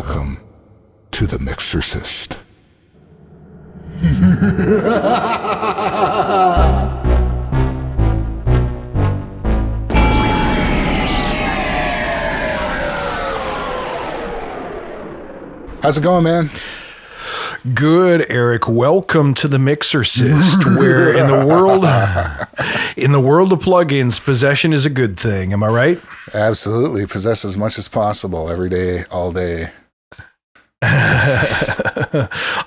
Welcome to the Mixorcist. How's it going, man? Good, Eric. Welcome to the Mixorcist, where in the world of plugins, possession is a good thing. Am I right? Absolutely. Possess as much as possible every day, all day.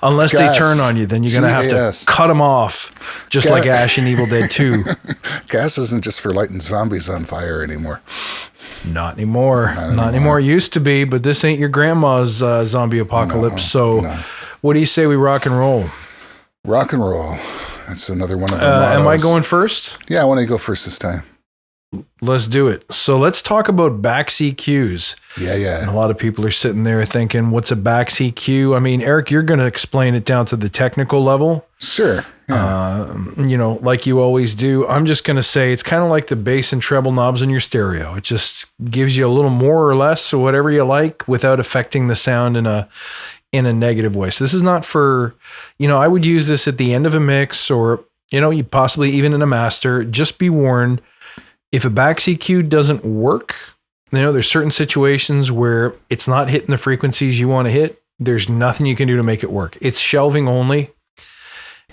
Unless they turn on you, then you're going to have to cut them off, just like Ash in Evil Dead 2. Gas isn't just for lighting zombies on fire anymore. Not anymore. Not anymore. It used to be, but this ain't your grandma's zombie apocalypse. No. What do you say we rock and roll? Rock and roll. That's another one of our mottos. Am I going first? Yeah, I want to go first this time. Let's do it. So let's talk about Bax EQs. Yeah. And a lot of people are sitting there thinking, what's a Bax EQ? I mean, Eric, you're going to explain it down to the technical level. Sure. Yeah. Like you always do. I'm just going to say it's kind of like the bass and treble knobs in your stereo. It just gives you a little more or less or whatever you like without affecting the sound in a negative way. So this is not for, I would use this at the end of a mix or, you possibly even in a master. Just be warned. If a Bax EQ doesn't work, there's certain situations where it's not hitting the frequencies you want to hit. There's nothing you can do to make it work. It's shelving only.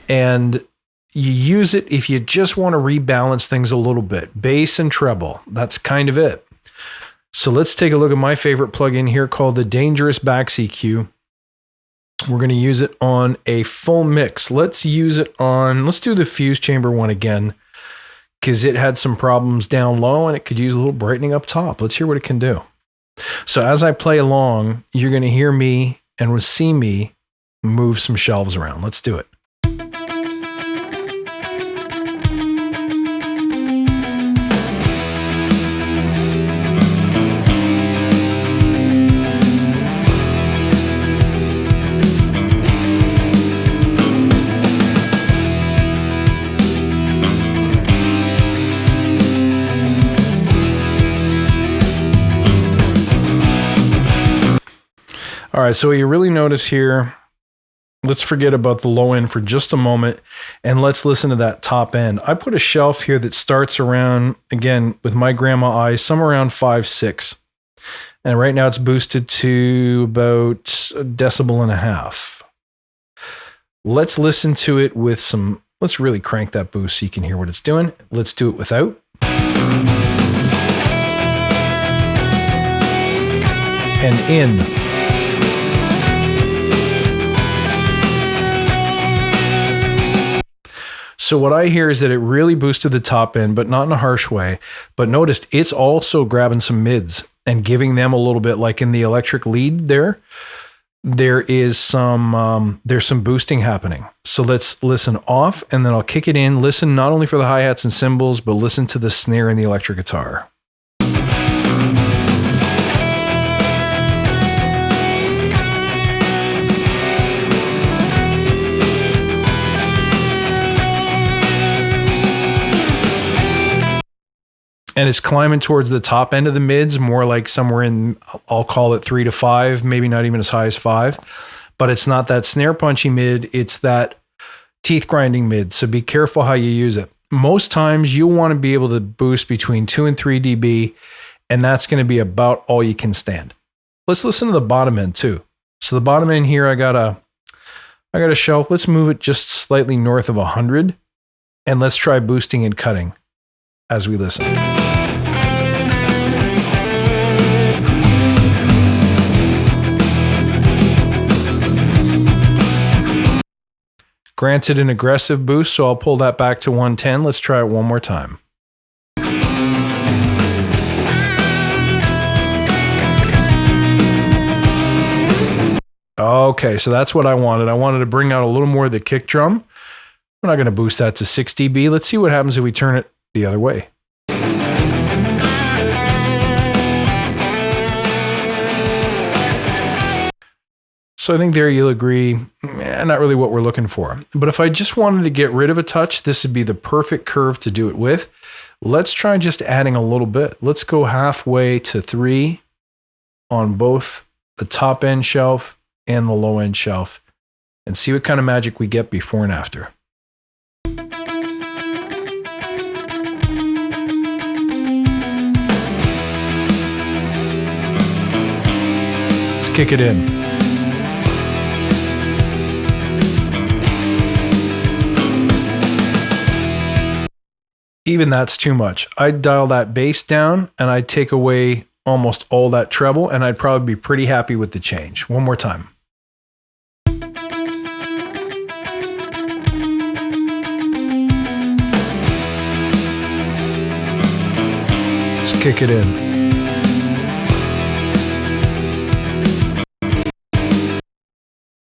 And you use it if you just want to rebalance things a little bit. Bass and treble. That's kind of it. So let's take a look at my favorite plugin here called the Dangerous Bax EQ. We're going to use it on a full mix. Let's do the fuse chamber one again, because it had some problems down low and it could use a little brightening up top. Let's hear what it can do. So as I play along, you're going to hear me and see me move some shelves around. Let's do it. All right, so what you really notice here, let's forget about the low end for just a moment, and let's listen to that top end. I put a shelf here that starts around, again, with my grandma eyes, somewhere around 5.6. And right now it's boosted to about 1.5 decibels. Let's listen to it with let's really crank that boost so you can hear what it's doing. Let's do it without. And in. So what I hear is that it really boosted the top end, but not in a harsh way. But notice it's also grabbing some mids and giving them a little bit, like in the electric lead there is there's some boosting happening. So let's listen off and then I'll kick it in. Listen not only for the hi-hats and cymbals, but listen to the snare and the electric guitar. And it's climbing towards the top end of the mids, more like somewhere in, I'll call it 3 to 5, maybe not even as high as 5. But it's not that snare punchy mid, it's that teeth grinding mid. So be careful how you use it. Most times you'll want to be able to boost between 2 and 3 dB, and that's going to be about all you can stand. Let's listen to the bottom end too. So the bottom end here, I got a shelf. Let's move it just slightly north of 100, and let's try boosting and cutting as we listen. Granted an aggressive boost, so I'll pull that back to 110. Let's try it one more time. Okay, so that's what I wanted. I wanted to bring out a little more of the kick drum. We're not going to boost that to 6 dB. Let's see what happens if we turn it the other way. So I think there you'll agree, not really what we're looking for. But if I just wanted to get rid of a touch, this would be the perfect curve to do it with. Let's try just adding a little bit. Let's go halfway to 3 on both the top end shelf and the low end shelf, and see what kind of magic we get before and after. Let's kick it in. Even that's too much. I'd dial that bass down and I'd take away almost all that treble, and I'd probably be pretty happy with the change. One more time. Let's kick it in.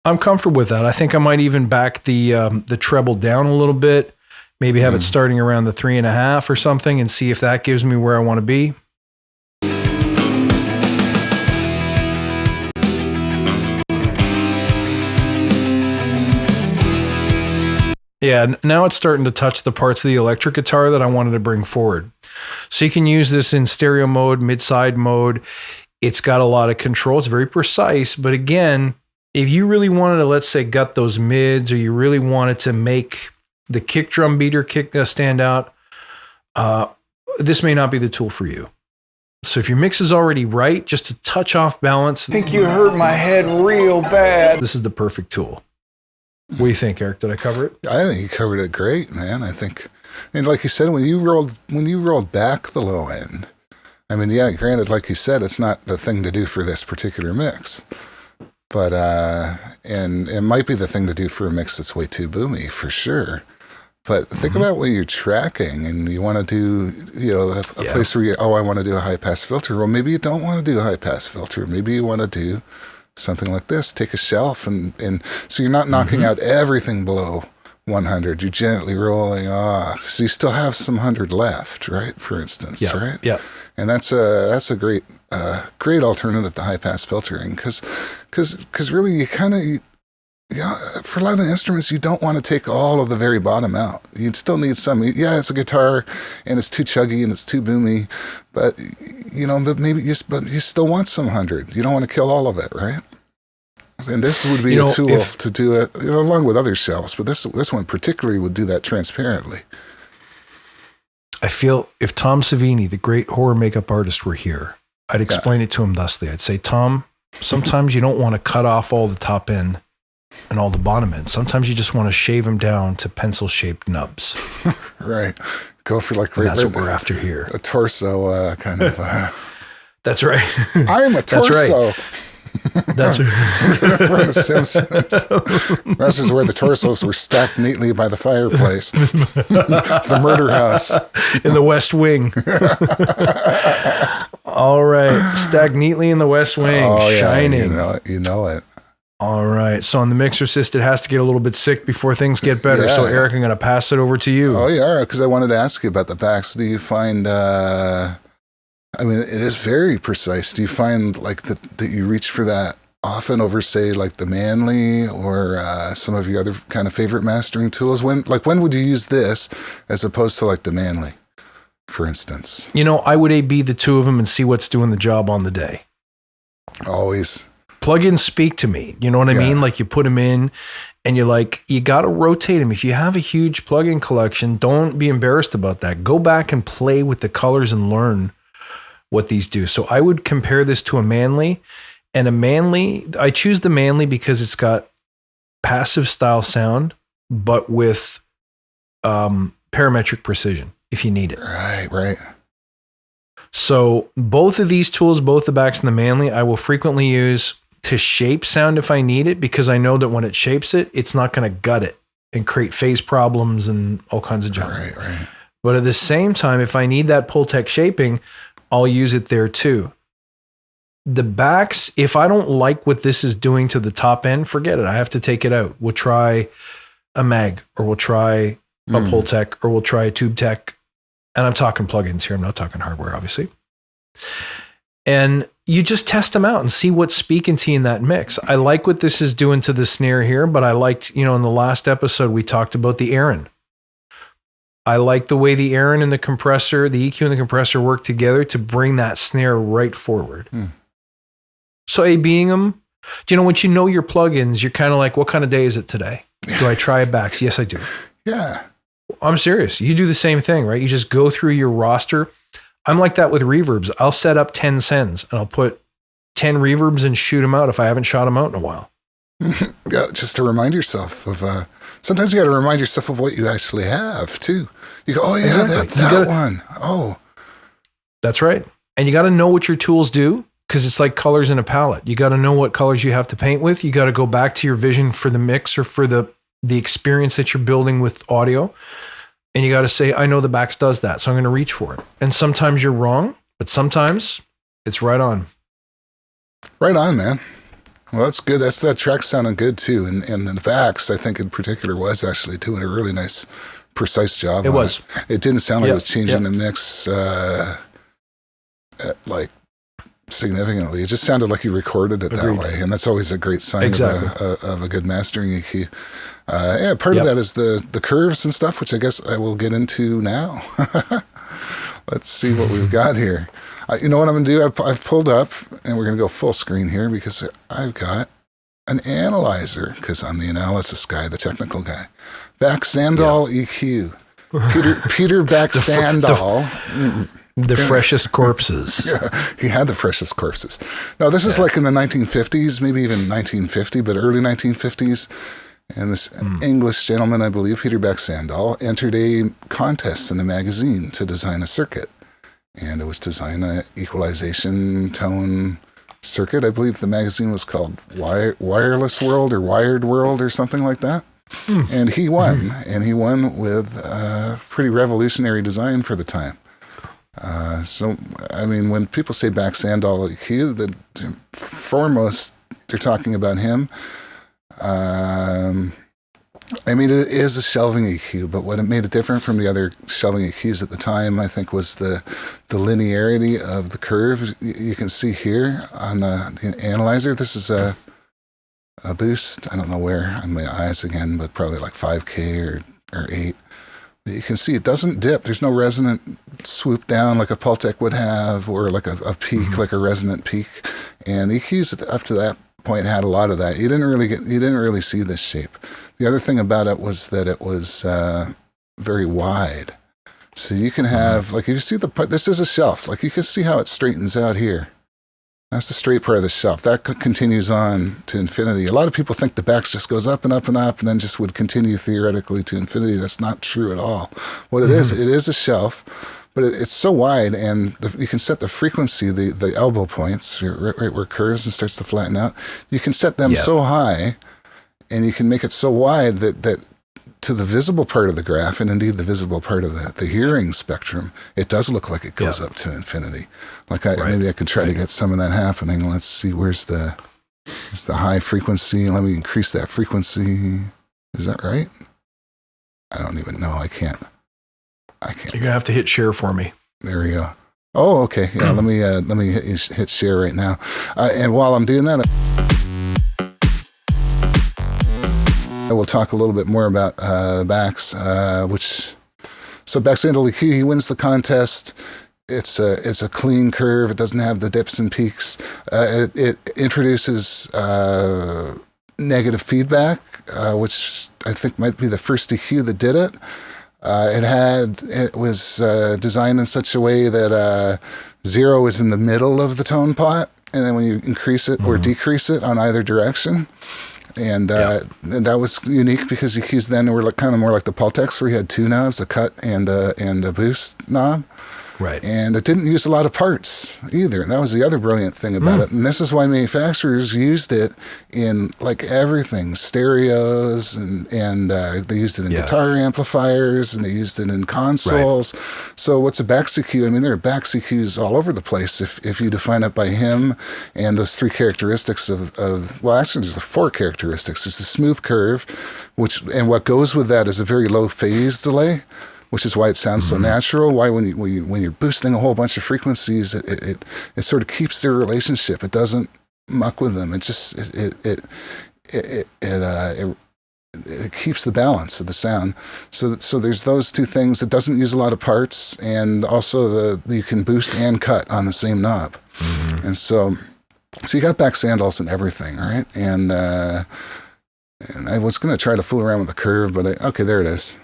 I'm comfortable with that. I think I might even back the treble down a little bit. Maybe have it starting around the 3.5 or something, and see if that gives me where I want to be. Yeah, now it's starting to touch the parts of the electric guitar that I wanted to bring forward. So you can use this in stereo mode, mid-side mode. It's got a lot of control. It's very precise. But again, if you really wanted to, let's say, gut those mids, or you really wanted to make the kick drum beater stand out, this may not be the tool for you. So if your mix is already right, just a touch off balance. I think you hurt my head real bad. This is the perfect tool. What do you think, Eric? Did I cover it? I think you covered it great, man. I think, and like you said, when you rolled back the low end, I mean, yeah, granted, like you said, it's not the thing to do for this particular mix, but and it might be the thing to do for a mix that's way too boomy, for sure. But think about what you're tracking, and you want to do, a place where I want to do a high pass filter. Well, maybe you don't want to do a high pass filter. Maybe you want to do something like this. Take a shelf, and so you're not knocking out everything below 100. You're gently rolling off, so you still have some 100 left, right? For instance, right? Yeah. And that's a great alternative to high pass filtering, because really you kind of. Yeah, for a lot of instruments, you don't want to take all of the very bottom out. You still need some. Yeah, it's a guitar, and it's too chuggy and it's too boomy, but maybe you still want some 100. You don't want to kill all of it, right? And this would be a tool to do it, along with other shelves. But this one particularly would do that transparently. I feel if Tom Savini, the great horror makeup artist, were here, I'd explain it to him thusly. I'd say, Tom, sometimes you don't want to cut off all the top end and all the bottom end. Sometimes you just want to shave them down to pencil-shaped nubs. Right. Go for that's what we're after here. A torso kind of. That's right. I am a torso. That's right. From The Simpsons. This is where the torsos were stacked neatly by the fireplace. The murder house. In the West Wing. All right. Stacked neatly in the West Wing. Oh, yeah. Shining. You know it. All right. So on the Mixorcist, it has to get a little bit sick before things get better. Yeah. So Eric, I'm going to pass it over to you. Oh, yeah. Because I wanted to ask you about the backs. Do you find, it is very precise. Do you find like that you reach for that often over, say, like the Manley or some of your other kind of favorite mastering tools? When would you use this as opposed to like the Manley, for instance? I would A/B the two of them and see what's doing the job on the day. Always. Plugins speak to me. You know what I mean? Like you put them in and you're like, you got to rotate them. If you have a huge plugin collection, don't be embarrassed about that. Go back and play with the colors and learn what these do. So I would compare this to a Manley, and I choose the Manley because it's got passive style sound, but with parametric precision if you need it. Right. So both of these tools, both the backs and the Manley, I will frequently use to shape sound if I need it, because I know that when it shapes it, it's not going to gut it and create phase problems and all kinds of junk. Right. But at the same time, if I need that Pultec shaping, I'll use it there too. The backs, if I don't like what this is doing to the top end, forget it. I have to take it out. We'll try a mag, or we'll try a Pultec, or we'll try a Tube Tech. And I'm talking plugins here. I'm not talking hardware, obviously. And you just test them out and see what's speaking to you in that mix. I like what this is doing to the snare here, but I liked, in the last episode, we talked about the Aaron. I like the way the Aaron and the compressor, the EQ and the compressor work together to bring that snare right forward. So So A-Bing them. Do you know, once you know your plugins, you're kind of like, what kind of day is it today? Do I try it back? Yes, I do. Yeah. I'm serious. You do the same thing, right? You just go through your roster. I'm like that with reverbs. I'll set up 10 sends and I'll put 10 reverbs and shoot them out if I haven't shot them out in a while. Yeah, just to remind yourself of, sometimes you got to remind yourself of what you actually have too. You go, oh yeah, Exactly. that one. Oh, that's right. And you got to know what your tools do, because it's like colors in a palette. You got to know what colors you have to paint with. You got to go back to your vision for the mix or for the experience that you're building with audio. And you got to say, I know the Bax does that, so I'm going to reach for it. And sometimes you're wrong, but sometimes it's right on. Right on, man. Well, that's good. That track sounding good too. And the Bax, I think in particular, was actually doing a really nice, precise job. It was. It didn't sound like it was changing the mix like significantly. It just sounded like he recorded it that way, and that's always a great sign of a good mastering EQ. Part of that is the curves and stuff, which I guess I will get into now. Let's see what we've got here. You know what I'm going to do? I've pulled up, and we're going to go full screen here because I've got an analyzer, because I'm the analysis guy, the technical guy. Baxandall EQ. Peter Baxandall. The freshest corpses. Yeah, he had the freshest corpses. Now, this is like in the 1950s, maybe even 1950, but early 1950s. And this English gentleman, I believe, Peter Baxandall, entered a contest in a magazine to design a circuit. And it was to design an equalization tone circuit. I believe the magazine was called Wireless World or Wired World or something like that. And he won. And he won with a pretty revolutionary design for the time. So, I mean, when people say Baxandall EQ, foremost, they're talking about him. I mean, it is a shelving EQ, but what it made it different from the other shelving EQs at the time, I think, was the linearity of the curve. You can see here on the analyzer, this is a boost. I don't know where on my eyes again, but probably like 5K or 8. You can see it doesn't dip. There's no resonant swoop down like a Pultec would have, or like a peak, like a resonant peak. And EQs up to that point had a lot of that. You didn't really see this shape. The other thing about it was that it was very wide. So you can have, like, if you see this is a shelf. Like, you can see how it straightens out here. That's the straight part of the shelf. That continues on to infinity. A lot of people think the Bax just goes up and up and up and then just would continue theoretically to infinity. That's not true at all. What it is a shelf, but it's so wide, and you can set the frequency, the elbow points, right where it curves and starts to flatten out. You can set them so high, and you can make it so wide that to the visible part of the graph, and indeed the visible part of the hearing spectrum, it does look like it goes up to infinity. Like maybe I could try to get some of that happening. Let's see, where's the high frequency? Let me increase that frequency. Is that right? I don't even know. I can't. You're gonna have to hit share for me. There we go. Oh, okay. Yeah, let me hit share right now. And while I'm doing that, I will talk a little bit more about Bax, so Baxandall EQ, he wins the contest. It's a clean curve. It doesn't have the dips and peaks. It introduces negative feedback, which I think might be the first EQ that did it. It was designed in such a way that 0 is in the middle of the tone pot, and then when you increase it or decrease it on either direction. And that was unique because EQs then were kind of more like the Pultecs, where you had 2 knobs, a cut and a boost knob. Right. And it didn't use a lot of parts either. And that was the other brilliant thing about it. And this is why manufacturers used it in like everything, stereos, and they used it in guitar amplifiers, and they used it in consoles. Right. So what's a Bax EQ? I mean, there are Bax EQs all over the place if you define it by him and those 3 characteristics of well, actually there's 4 characteristics. There's the smooth curve, and what goes with that is a very low phase delay, which is why it sounds so natural. Why when you're boosting a whole bunch of frequencies, it sort of keeps their relationship. It doesn't muck with them. It just it keeps the balance of the sound. So there's those 2 things. It doesn't use a lot of parts, and also you can boost and cut on the same knob. And so So you got Baxandalls and everything, right? And I was going to try to fool around with the curve, but okay, there it is.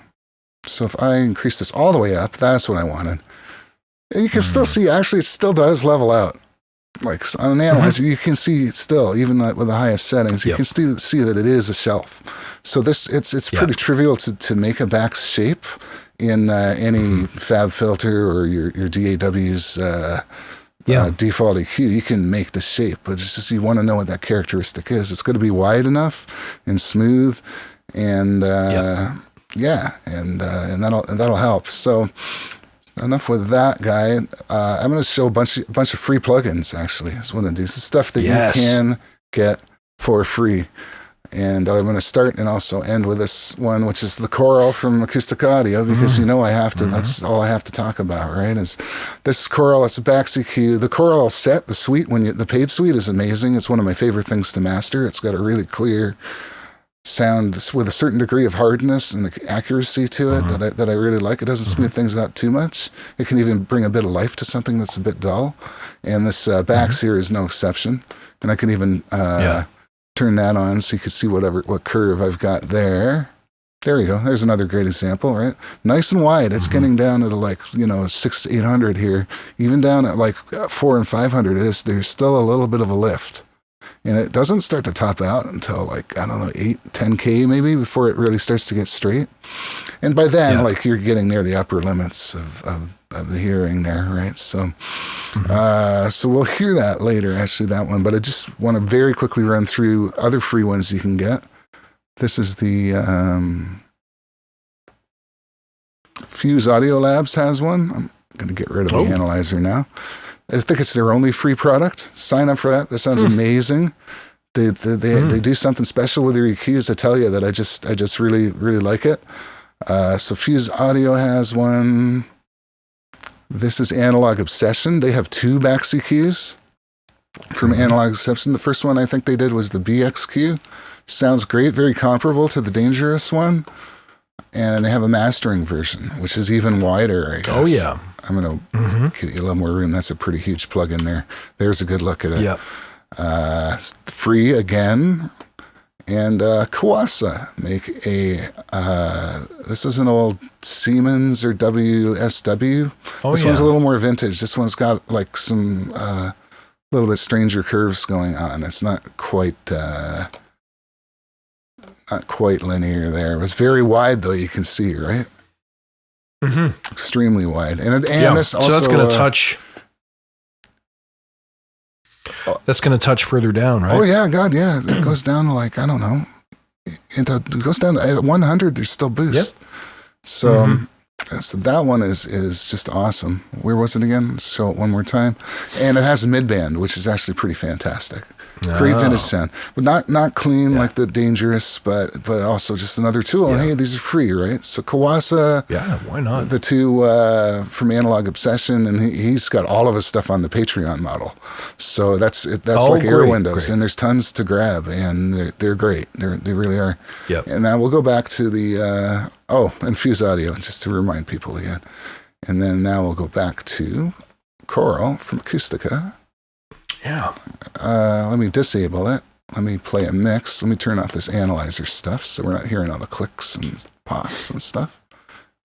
So if I increase this all the way up, that's what I wanted. And you can still see, actually, it still does level out. Like on an analyzer, you can see still, even with the highest settings, you can still see that it is a shelf. So it's pretty trivial to make a Bax shape in any Fab filter or your DAW's default EQ. You can make the shape, but it's just you want to know what that characteristic is. It's going to be wide enough and smooth, and and that'll help. So enough with that guy. I'm going to show a bunch of free plugins. Actually, is what I'm going to do. It's stuff that you can get for free. And I'm going to start and also end with this one, which is the Choral from Acoustic Audio, because I have to. That's all I have to talk about, right? Is this Choral? It's a Bax EQ. The Choral set, the suite, the paid suite is amazing. It's one of my favorite things to master. It's got a really clear sound with a certain degree of hardness and accuracy to it that I really like. It doesn't smooth things out too much. It can even bring a bit of life to something that's a bit dull. And this Bax here is no exception. And I can even turn that on so you can see what curve I've got there. There you go. There's another great example, right? Nice and wide. It's getting down to 600 to 800 here. Even down at 400 and 500, there's still a little bit of a lift. And it doesn't start to top out until 10K maybe before it really starts to get straight. And by then, you're getting near the upper limits of the hearing there, right? So, so we'll hear that later, actually, that one. But I just want to very quickly run through other free ones you can get. This is the Fuse Audio Labs has one. I'm going to get rid of the analyzer now. I think it's their only free product. Sign up for that. That sounds amazing. They do something special with their EQs. I tell you that I just really, really like it. So Fuse Audio has one. This is Analog Obsession. They have 2 Bax EQs from Analog Obsession. The first one I think they did was the BXQ. Sounds great. Very comparable to the Dangerous one. And they have a mastering version, which is even wider, I guess. Oh, yeah. I'm going to give you a little more room. That's a pretty huge plug-in there. There's a good look at it. Yep. Free again. And Kawasa make this is an old Siemens or WSW. This one's a little more vintage. This one's got some little bit stranger curves going on. It's not quite linear there. It's very wide, though, you can see, right? Extremely wide. And this also... So that's going to touch... That's going to touch further down, right? Oh, yeah, God, yeah. It goes down to I don't know. It goes down to at 100, there's still boost. Yep. So, so that one is just awesome. Where was it again? Let's show it one more time. And it has a mid-band, which is actually pretty fantastic. Great vintage sound. But not clean like the Dangerous, but also just another tool. And hey, these are free, right? So Kawasa, why not? The 2 from Analog Obsession, and he's got all of his stuff on the Patreon model. So that's like Air Windows, and there's tons to grab, and they're great. They really are. Yep. And now we'll go back to the and Fuse Audio, just to remind people again. And then now we'll go back to Choral from Acoustica. Yeah. Let me disable it. Let me play a mix. Let me turn off this analyzer stuff so we're not hearing all the clicks and pops and stuff.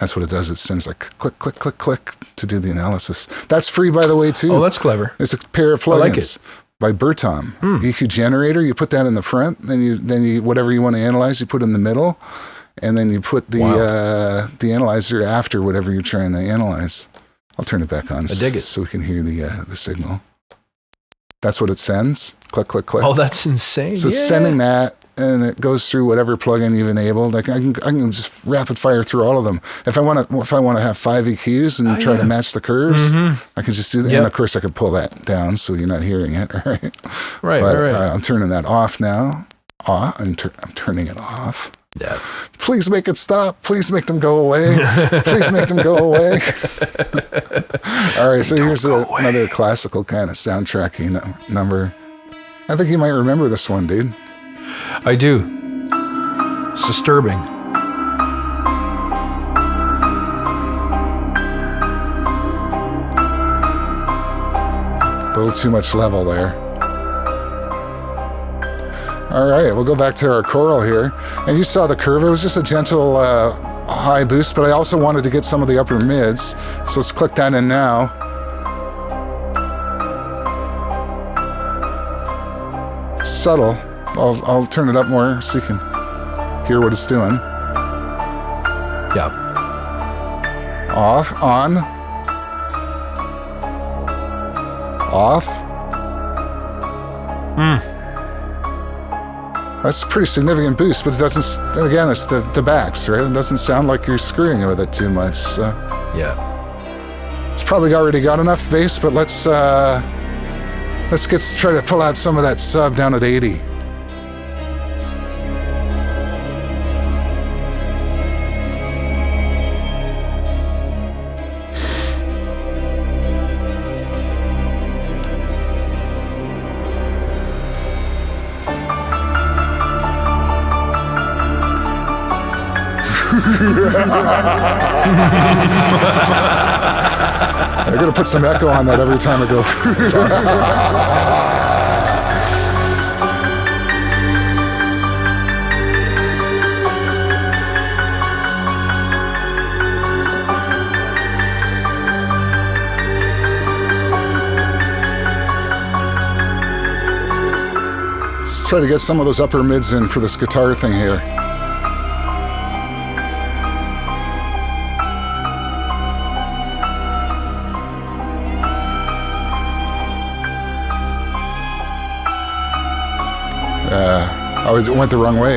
That's what it does. It sends click, click, click, click to do the analysis. That's free, by the way, too. Oh, that's clever. It's a pair of plugins. I like it. By Bertom. EQ Generator, you put that in the front, then you whatever you want to analyze, you put in the middle, and then you put the analyzer after whatever you're trying to analyze. I'll turn it back on. I dig it. So we can hear the signal. That's what it sends. Click, click, click. Oh, that's insane. So it's sending that, and it goes through whatever plugin you've enabled. I can just rapid fire through all of them. If I want to have 5 EQs and try to match the curves, I can just do that. Yep. And of course, I could pull that down so you're not hearing it. Right. Right. But I'm turning that off now. I'm turning it off. Yeah. Please make it stop. Please make them go away. Please make them go away. All right, so here's another classical kind of soundtracking number. I think you might remember this one, dude. I do. It's disturbing. A little too much level there. All right, we'll go back to our choral here. And you saw the curve. It was just a gentle high boost, but I also wanted to get some of the upper mids. So let's click that in now. Subtle. I'll turn it up more so you can hear what it's doing. Yeah. Off, on. Off. That's a pretty significant boost, but it doesn't, again, it's the backs, right? It doesn't sound like you're screwing with it too much. So Yeah. it's probably already got enough bass, but let's try to pull out some of that sub down at 80. I gotta put some echo on that every time I go. Let's try to get some of those upper mids in for this guitar thing here. It went the wrong way.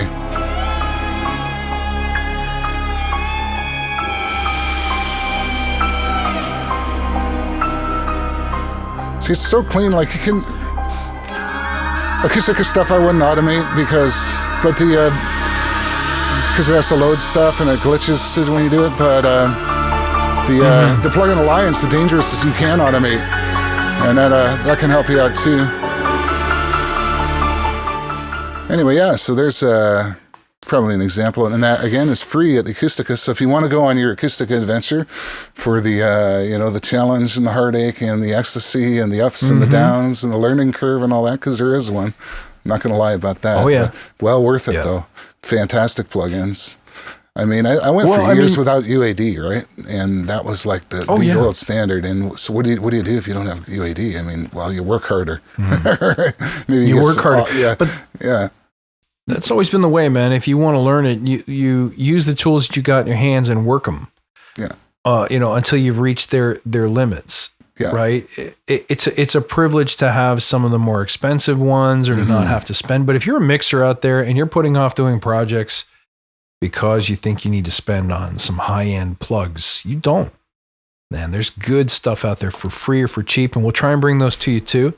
See, it's so clean, like you can... Acoustic stuff I wouldn't automate because it has to load stuff and it glitches when you do it, but the plugin Alliance, the Dangerous, you can automate, and that can help you out too. Anyway, yeah, so there's probably an example, and that again is free at Acoustica. So if you want to go on your Acoustica adventure for the the challenge and the heartache and the ecstasy and the ups and the downs and the learning curve and all that, because there is one. I'm not going to lie about that. Oh yeah, well worth it though. Fantastic plugins. I mean, I went for years without UAD, right? And that was like the gold standard. And so what do you do if you don't have UAD? I mean, well, you work harder. Maybe you work harder. But yeah. That's always been the way, man. If you want to learn it, you use the tools that you got in your hands and work them. Yeah. Until you've reached their limits. Yeah. Right. It's a privilege to have some of the more expensive ones or to not have to spend. But if you're a mixer out there and you're putting off doing projects because you think you need to spend on some high-end plugs, you don't. Man, there's good stuff out there for free or for cheap, and we'll try and bring those to you too.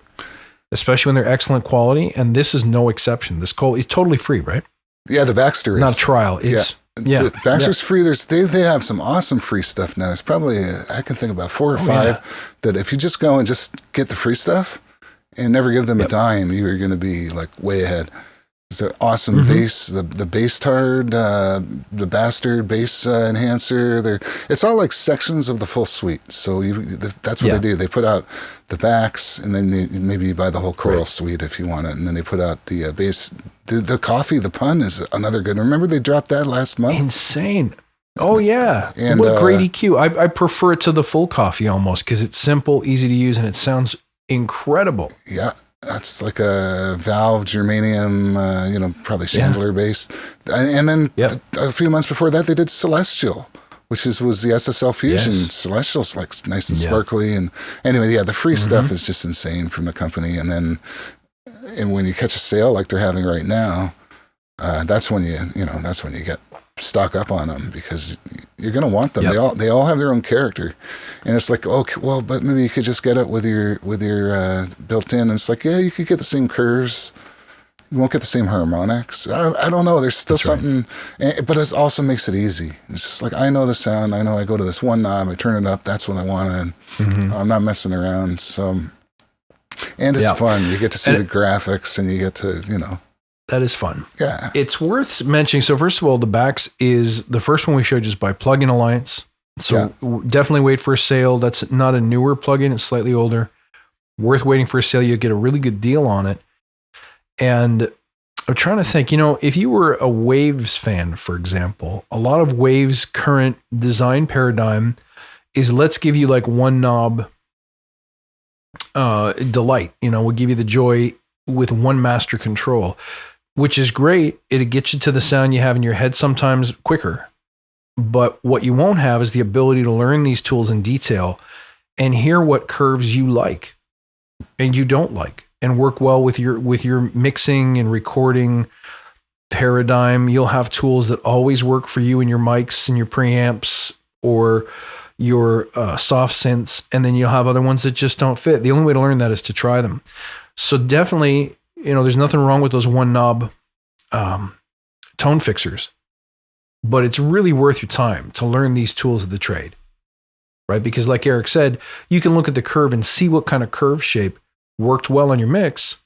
Especially when they're excellent quality, and this is no exception. This call is totally free, right? Yeah, the Baxter is not a trial. It's the Baxter's free. They have some awesome free stuff now. It's probably I can think about 4 or 5 that if you just go and just get the free stuff and never give them a dime, you're going to be like way ahead. It's an awesome bass, the bass tard, the Bastard bass enhancer. It's all like sections of the full suite. So that's what they do. They put out the backs, and then maybe you buy the whole choral suite if you want it. And then they put out the bass. The coffee, the pun is another good. Remember they dropped that last month? Insane. Oh yeah. And what great EQ. I prefer it to the full coffee almost because it's simple, easy to use, and it sounds incredible. Yeah. That's like a Valve germanium, probably Chandler bass. And then a few months before that, they did Celestial, which was the SSL Fusion. Yes. Celestial's like nice and sparkly. And anyway, the free stuff is just insane from the company. And then when you catch a sale like they're having right now, that's when you get stock up on them because you're going to want them. They all have their own character, and it's like, okay, well, but maybe you could just get it with your built-in. And it's like, yeah, you could get the same curves. You won't get the same harmonics. I don't know. There's still something, but it also makes it easy. It's just like, I know the sound. I know I go to this one knob, I turn it up. That's what I wanted. I'm not messing around. So, and it's fun. You get to see the graphics, and you get to, That is fun. Yeah. It's worth mentioning. So first of all, the Bax is the first one we showed just by Plugin Alliance. So definitely wait for a sale. That's not a newer plugin. It's slightly older. Worth waiting for a sale. You'll get a really good deal on it. And I'm trying to think, if you were a Waves fan, for example, a lot of Waves' current design paradigm is let's give you like one knob delight. We'll give you the joy with one master control, which is great. It'll get you to the sound you have in your head sometimes quicker. But what you won't have is the ability to learn these tools in detail and hear what curves you like and you don't like, and work well with your mixing and recording paradigm. You'll have tools that always work for you and your mics and your preamps or your soft synths, and then you'll have other ones that just don't fit. The only way to learn that is to try them. So definitely, there's nothing wrong with those one knob tone fixers, but it's really worth your time to learn these tools of the trade, right? Because like Eric said, you can look at the curve and see what kind of curve shape worked well on your mix.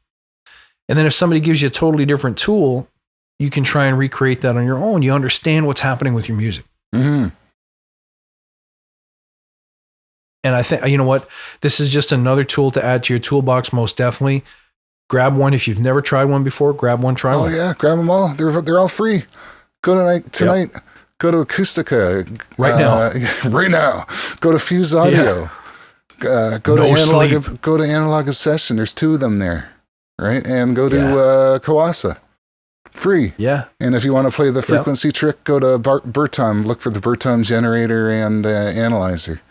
And then if somebody gives you a totally different tool, you can try and recreate that on your own. You understand what's happening with your music. Mm-hmm. And I think, you know what? This is just another tool to add to your toolbox, most definitely. Grab one. If you've never tried one before, grab one, try one. Oh, yeah. Grab them all. They're all free. Go tonight. Yep. Go to Acoustica. Right now. Go to Fuse Audio. Yeah. Go to Analog Session. There's 2 of them there. Right? And go to Kawasa. Free. Yeah. And if you want to play the frequency trick, go to Bertom. Look for the Bertom generator and analyzer.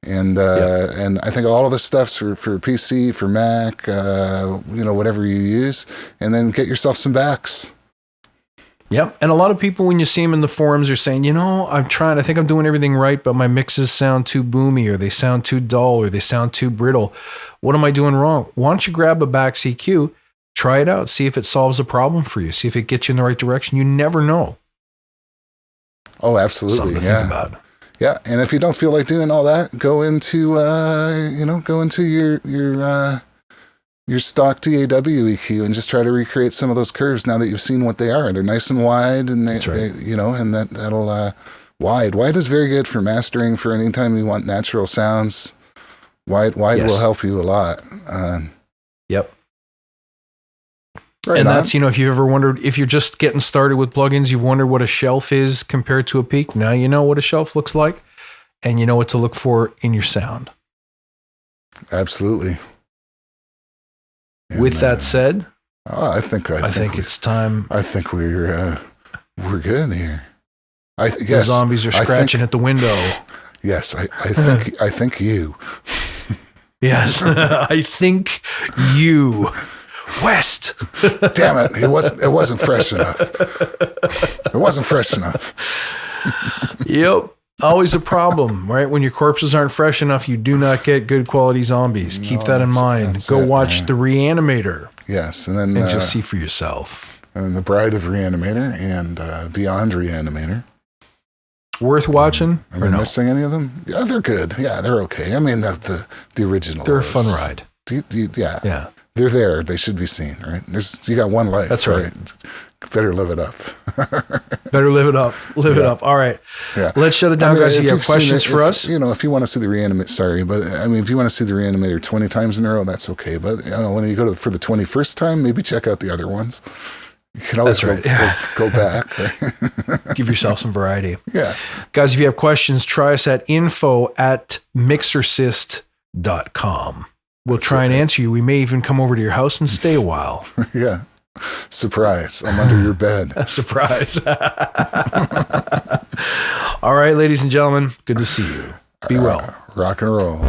And I think all of the stuff's for PC, for Mac, whatever you use, and then get yourself some backs. Yep. And a lot of people, when you see them in the forums, are saying, I think I'm doing everything right, but my mixes sound too boomy, or they sound too dull, or they sound too brittle. What am I doing wrong? Why don't you grab a Bax EQ, try it out, see if it solves a problem for you, see if it gets you in the right direction. You never know. Oh, absolutely. Something to think about. Yeah, and if you don't feel like doing all that, go into your stock DAW EQ and just try to recreate some of those curves. Now that you've seen what they are, they're nice and wide, and that'll wide. Wide is very good for mastering. For any time you want natural sounds, wide will help you a lot. Yep. Right, and that's, if you've ever wondered, if you're just getting started with plugins, you've wondered what a shelf is compared to a peak. Now you know what a shelf looks like, and you know what to look for in your sound. Absolutely. And, with that said, I think it's time. I think we're good here. The zombies are scratching at the window. Yes, I think you. Yes, I think you. West. Damn it! It wasn't fresh enough. It wasn't fresh enough. Yep. Always a problem, right? When your corpses aren't fresh enough, you do not get good quality zombies. Keep that in mind. Go watch The Reanimator. Yes, and then just see for yourself. And The Bride of Reanimator and Beyond Reanimator. Worth watching? Am I missing any of them? Yeah, they're good. Yeah, they're okay. I mean, the original. They're a fun ride. Yeah. They're there. They should be seen, right? You got one life. That's right. Better live it up. Better live it up. Live it up. All right. Yeah. Let's shut it down, guys. If you have questions for us? If you want to see the Reanimator, if you want to see the Reanimator 20 times in a row, that's okay. But when you go for the 21st time, maybe check out the other ones. You can always go back. Right? Give yourself some variety. Yeah. Guys, if you have questions, try us at info@mixorcist.com. We'll try and answer you. We may even come over to your house and stay a while. Yeah. Surprise. I'm under your bed. Surprise. All right, ladies and gentlemen, good to see you. Be well. Rock and roll.